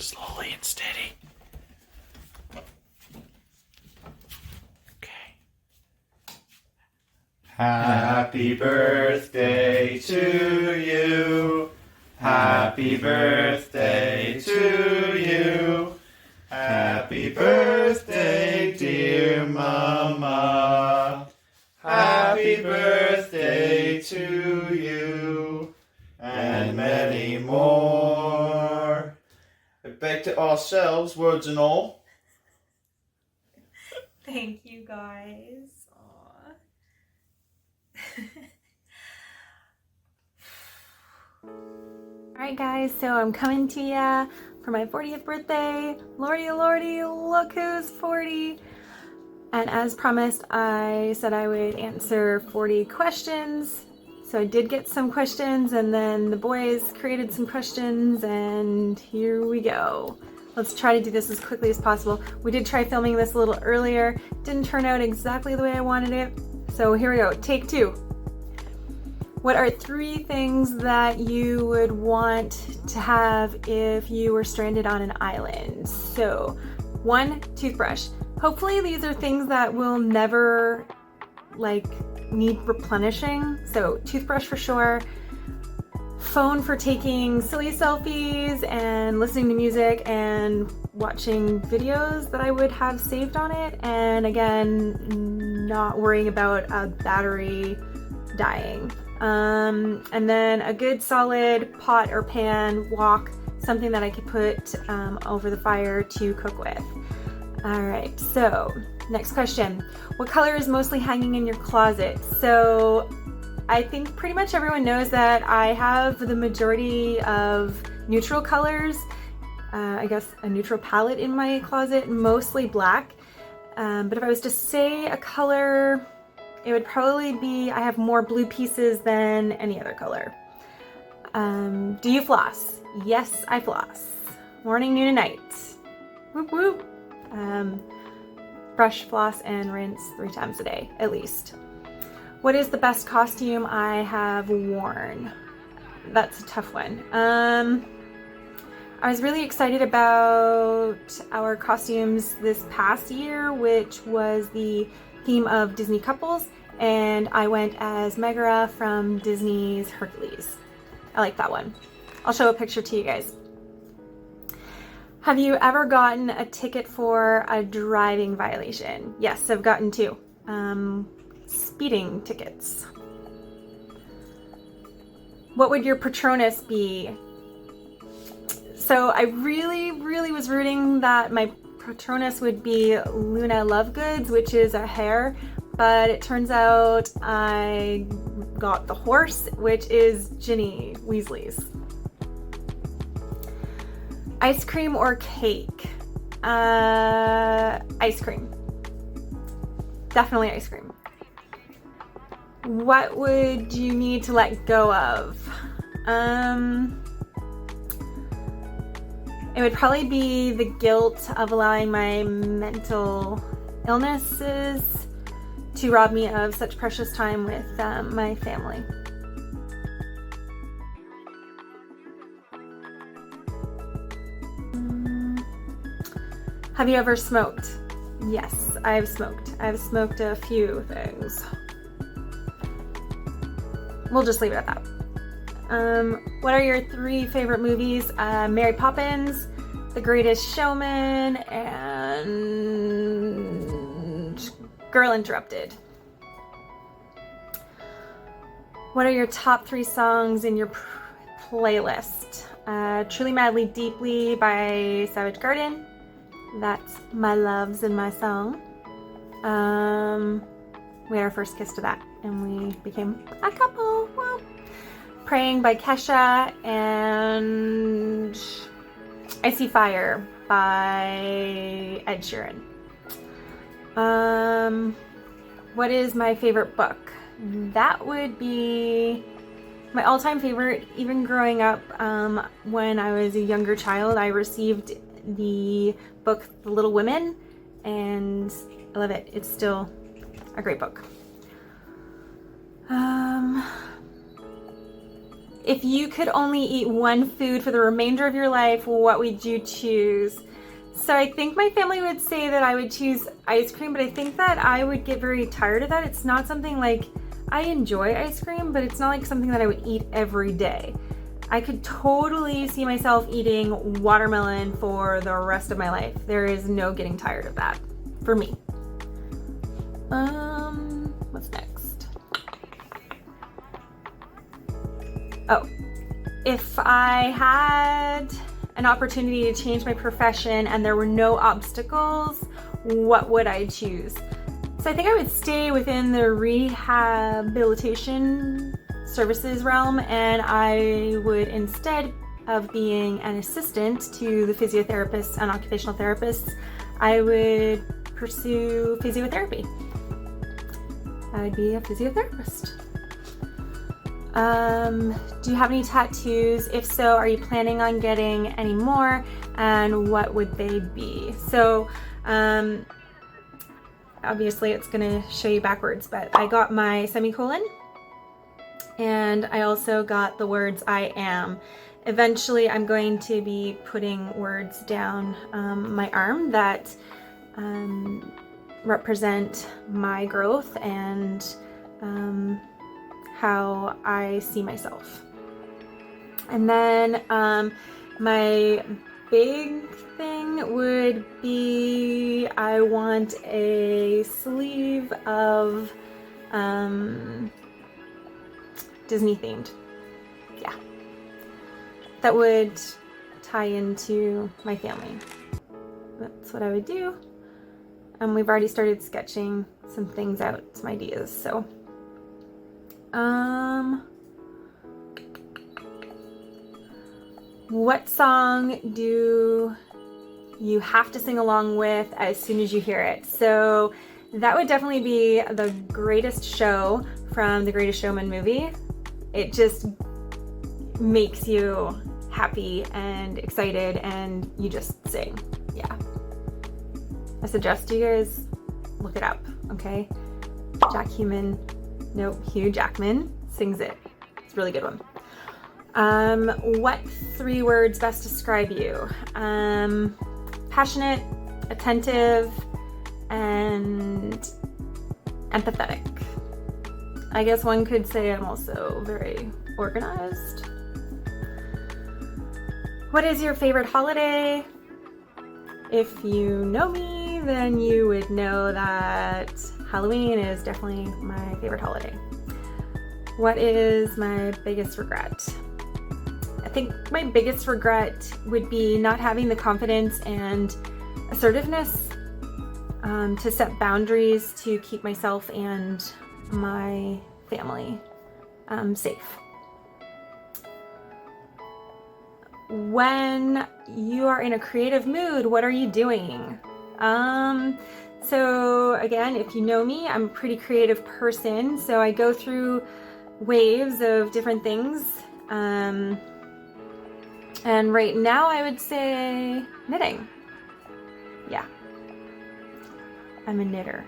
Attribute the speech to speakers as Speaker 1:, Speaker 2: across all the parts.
Speaker 1: slowly and steady. Okay. Happy birthday to you. Happy birthday to you. Happy birthday, dear Mama. Happy birthday to you. And many more. Back to ourselves, words and all.
Speaker 2: Thank you, guys. Alright guys, so I'm coming to ya for my 40th birthday. Lordy, lordy, look who's 40. And as promised, I said I would answer 40 questions. So I did get some questions, and then the boys created some questions, and here we go. Let's try to do this as quickly as possible. We did try filming this a little earlier. Didn't turn out exactly the way I wanted it. So here we go, take 2. What are 3 things that you would want to have if you were stranded on an island? So 1, toothbrush. Hopefully these are things that will never need replenishing. So toothbrush for sure. Phone for taking silly selfies and listening to music and watching videos that I would have saved on it. And again, not worrying about a battery dying. And then a good solid pot or pan wok, something that I could put over the fire to cook with. All right, so next question. What color is mostly hanging in your closet? So I think pretty much everyone knows that I have the majority of neutral colors. I guess a neutral palette in my closet, mostly black. But if I was to say a color, it would probably be, I have more blue pieces than any other color. Do you floss? Yes, I floss. Morning, noon, and night. Whoop whoop. Brush, floss, and rinse 3 times a day, at least. What is the best costume I have worn? That's a tough one. I was really excited about our costumes this past year, which was the theme of Disney couples, and I went as Megara from Disney's Hercules. I like that one. I'll show a picture to you guys. Have you ever gotten a ticket for a driving violation? Yes, I've gotten 2. Speeding tickets. What would your Patronus be? So I really was rooting that my Patronus would be Luna Lovegoods, which is a hare, but it turns out I got the horse, which is Ginny Weasley's. Ice cream or cake? Ice cream. Definitely ice cream. What would you need to let go of? It would probably be the guilt of allowing my mental illnesses to rob me of such precious time with my family. Have you ever smoked? Yes, I've smoked. I've smoked a few things. We'll just leave it at that. What are your 3 favorite movies? Mary Poppins, The Greatest Showman, and Girl Interrupted. What are your top 3 songs in your playlist? Truly Madly Deeply by Savage Garden. That's My Loves and My Song. We had our first kiss to that, and we became a couple. Well, Praying by Kesha, and I See Fire by Ed Sheeran. What is my favorite book? That would be my all-time favorite. Even growing up, when I was a younger child, I received the book The Little Women, and I love it. It's still a great book. If you could only eat one food for the remainder of your life, what would you choose? So I think my family would say that I would choose ice cream, but I think that I would get very tired of that. It's not something like, I enjoy ice cream, but it's not like something that I would eat every day. I could totally see myself eating watermelon for the rest of my life. There is no getting tired of that for me. What's next? Oh, if I had an opportunity to change my profession and there were no obstacles, what would I choose? So I think I would stay within the rehabilitation services realm, and I would, instead of being an assistant to the physiotherapists and occupational therapists, I would pursue physiotherapy. I'd be a physiotherapist. Do you have any tattoos? If so, are you planning on getting any more? And what would they be? So, obviously it's gonna show you backwards, but I got my semicolon, and I also got the words I am. Eventually I'm going to be putting words down my arm that represent my growth and how I see myself. And then my big thing would be, I want a sleeve of Disney themed. Yeah. That would tie into my family. That's what I would do. We've already started sketching some things out, some ideas, so. What song do you have to sing along with as soon as you hear it? So that would definitely be The Greatest Show from the Greatest Showman movie. It just makes you happy and excited and you just sing. Yeah. I suggest you guys look it up, okay? Hugh Jackman sings it. It's a really good one. What 3 words best describe you? Passionate, attentive, and empathetic. I guess one could say I'm also very organized. What is your favorite holiday? If you know me, then you would know that Halloween is definitely my favorite holiday. What is my biggest regret? I think my biggest regret would be not having the confidence and assertiveness to set boundaries to keep myself and my family safe. When you are in a creative mood, what are you doing? So again, if you know me, I'm a pretty creative person, so I go through waves of different things. And right now I would say knitting. Yeah. I'm a knitter.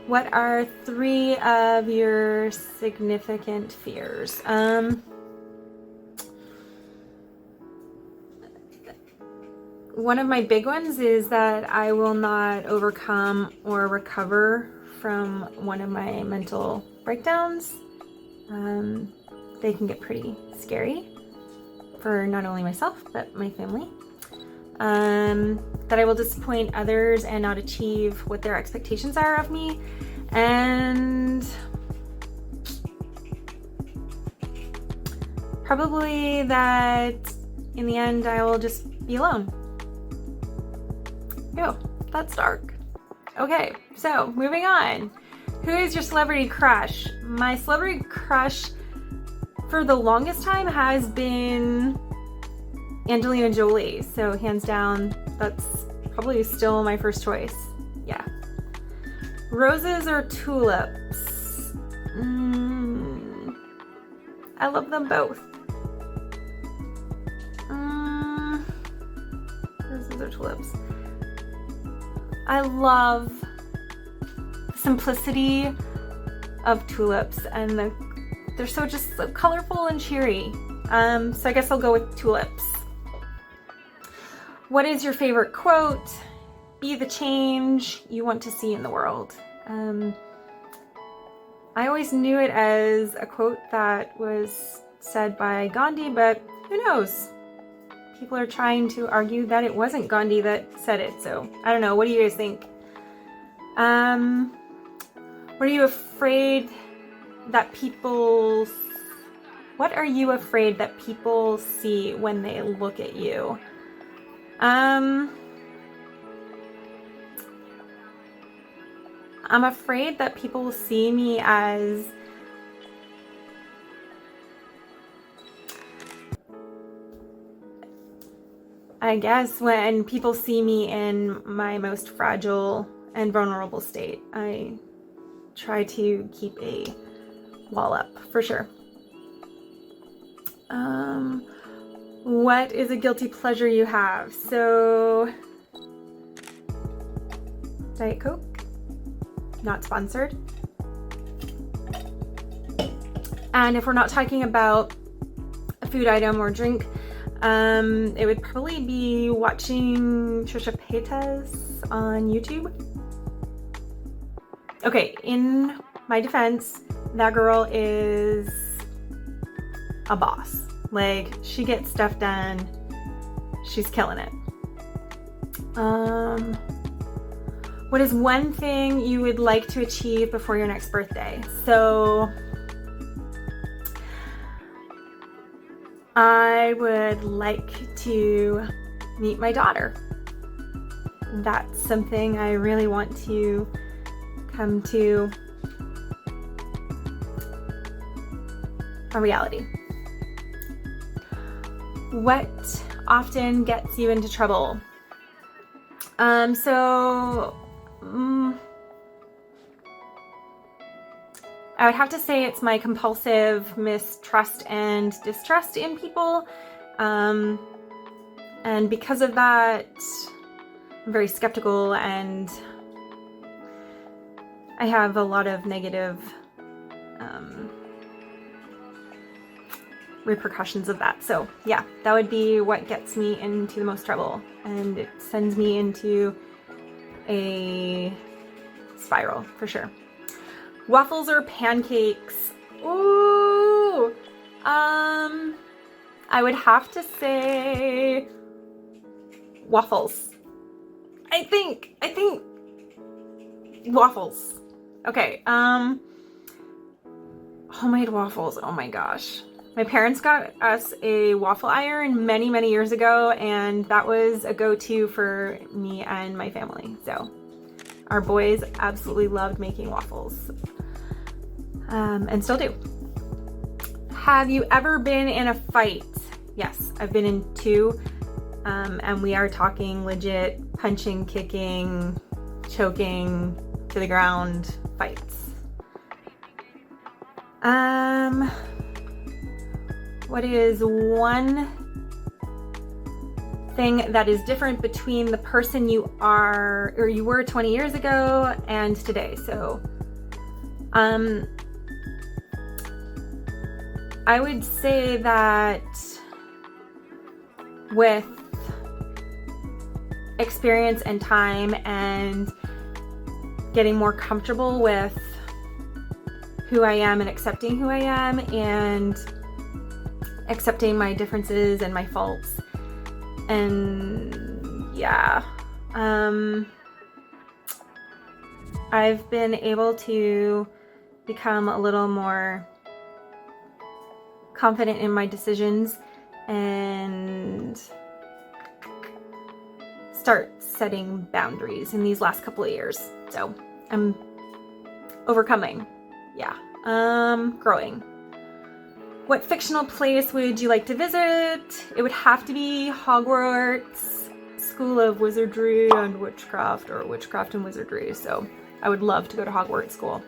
Speaker 2: What are 3 of your significant fears? One of my big ones is that I will not overcome or recover from one of my mental breakdowns. They can get pretty scary for not only myself, but my family. That I will disappoint others and not achieve what their expectations are of me. And probably that in the end I will just be alone. Ew, that's dark. Okay, so moving on. Who is your celebrity crush? My celebrity crush for the longest time has been Angelina Jolie. So hands down, that's probably still my first choice. Yeah. Roses or tulips? I love them both. Roses or tulips? I love simplicity of tulips, and they're so just so colorful and cheery. So I guess I'll go with tulips. What is your favorite quote? Be the change you want to see in the world. I always knew it as a quote that was said by Gandhi, but who knows? People are trying to argue that it wasn't Gandhi that said it, so I don't know. What do you guys think? What are you afraid that people see when they look at you? I'm afraid that people will see me as I guess when people see me in my most fragile and vulnerable state, I try to keep a wall up for sure. What is a guilty pleasure you have? So, Diet Coke. Not sponsored. And if we're not talking about a food item or drink, it would probably be watching Trisha Paytas on YouTube. Okay, in my defense, that girl is a boss. Like, she gets stuff done. She's killing it. What is one thing you would like to achieve before your next birthday? So, I would like to meet my daughter. That's something I really want to come to a reality. What often gets you into trouble? I would have to say it's my compulsive mistrust and distrust in people. And because of that, I'm very skeptical and I have a lot of negative repercussions of that. So yeah, that would be what gets me into the most trouble, and it sends me into a spiral for sure. Waffles or pancakes? Ooh, I would have to say waffles. I think waffles. Okay, homemade waffles. Oh my gosh. My parents got us a waffle iron many, many years ago, and that was a go-to for me and my family. So our boys absolutely loved making waffles, and still do. Have you ever been in a fight? Yes, I've been in two, and we are talking legit punching, kicking, choking to the ground fights. What is one thing that is different between the person you are or you were 20 years ago and today? So, I would say that with experience and time and getting more comfortable with who I am and accepting who I am and accepting my differences and my faults. And yeah, I've been able to become a little more confident in my decisions and start setting boundaries in these last couple of years. So I'm overcoming. Yeah. Growing. What fictional place would you like to visit? It would have to be Hogwarts School of Wizardry and Witchcraft, or Witchcraft and Wizardry. So I would love to go to Hogwarts School.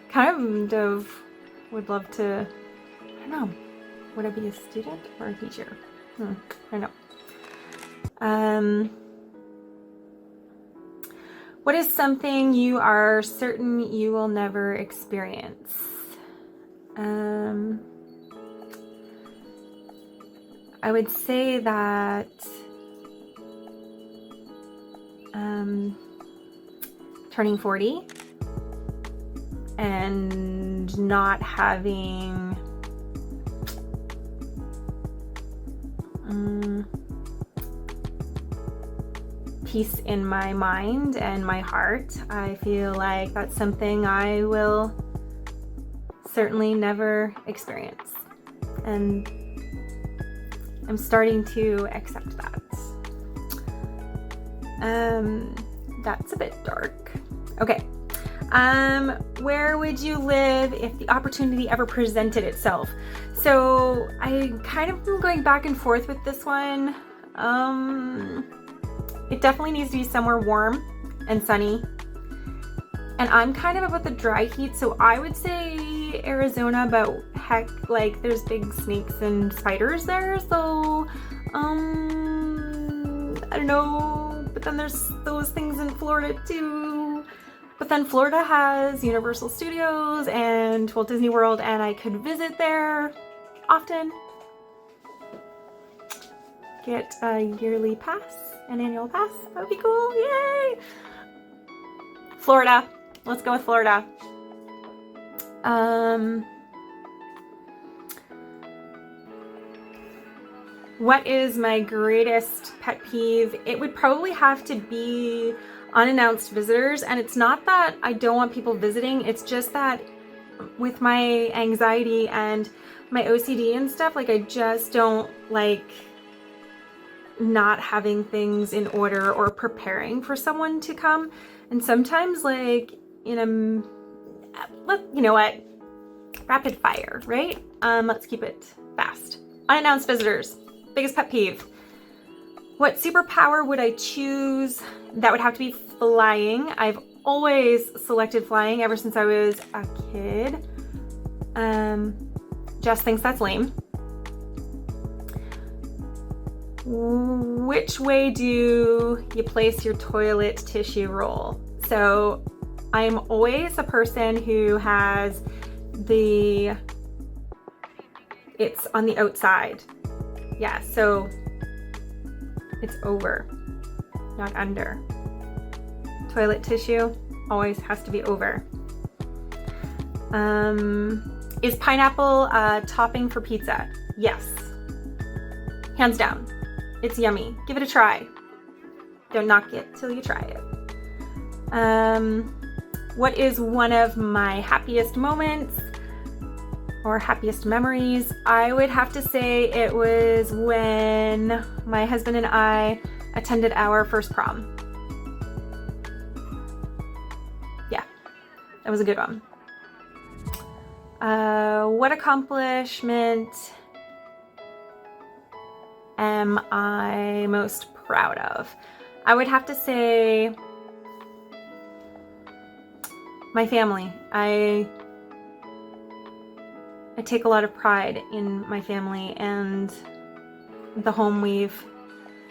Speaker 2: Kind of would love to, I don't know, would I be a student or a teacher? I don't know. What is something you are certain you will never experience? I would say that turning 40 and not having peace in my mind and my heart. I feel like that's something I will certainly never experience. And I'm starting to accept that. That's a bit dark. Okay. Where would you live if the opportunity ever presented itself? So I kind of been going back and forth with this one. It definitely needs to be somewhere warm and sunny. And I'm kind of about the dry heat, so I would say Arizona, but heck, like there's big snakes and spiders there, so I don't know. But then there's those things in Florida too. But then Florida has Universal Studios and Walt Disney World, and I could visit there often. Get a yearly pass, an annual pass. That would be cool. Yay! Florida. Let's go with Florida. What is my greatest pet peeve? It would probably have to be unannounced visitors. And it's not that I don't want people visiting. It's just that with my anxiety and my OCD and stuff, like I just don't like not having things in order or preparing for someone to come. And sometimes like you know what? Rapid fire, right? Let's keep it fast. Unannounced visitors. Biggest pet peeve. What superpower would I choose? That would have to be flying. I've always selected flying ever since I was a kid. Jess thinks that's lame. Which way do you place your toilet tissue roll? So I'm always a person who has it's on the outside. Yeah, so it's over, not under. Toilet tissue always has to be over. Is pineapple a topping for pizza? Yes. Hands down. It's yummy. Give it a try. Don't knock it till you try it. What is one of my happiest moments or happiest memories? I would have to say it was when my husband and I attended our first prom. Yeah, that was a good one. What accomplishment am I most proud of? I would have to say my family. I take a lot of pride in my family and the home we've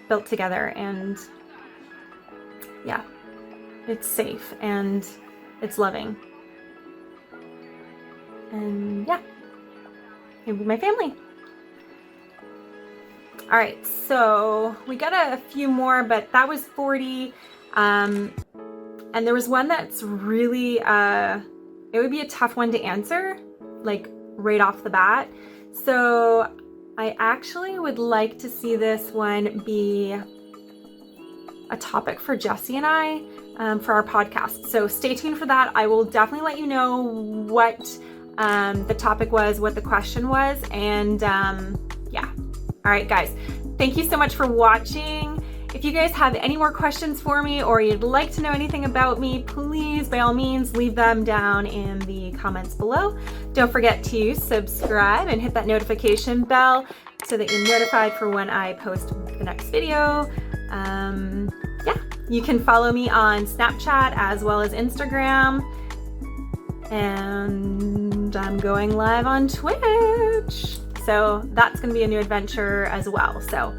Speaker 2: built together, and yeah, it's safe and it's loving. And yeah, it would be my family. All right, so we got a few more, but that was 40. And there was one that's really, it would be a tough one to answer, like right off the bat. So I actually would like to see this one be a topic for Jessie and I for our podcast. So stay tuned for that. I will definitely let you know what the topic was, what the question was, and yeah. All right, guys, thank you so much for watching. If you guys have any more questions for me or you'd like to know anything about me, please, by all means, leave them down in the comments below. Don't forget to subscribe and hit that notification bell so that you're notified for when I post the next video. Yeah, you can follow me on Snapchat as well as Instagram. And I'm going live on Twitch. So that's going to be a new adventure as well. So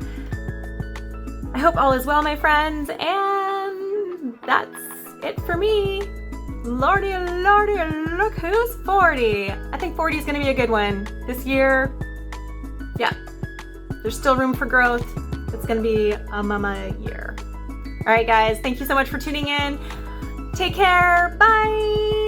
Speaker 2: I hope all is well, my friends, and that's it for me. Lordy, lordy, look who's 40. I think 40 is going to be a good one. This year, yeah, there's still room for growth. It's going to be a mama year. All right, guys, thank you so much for tuning in. Take care. Bye.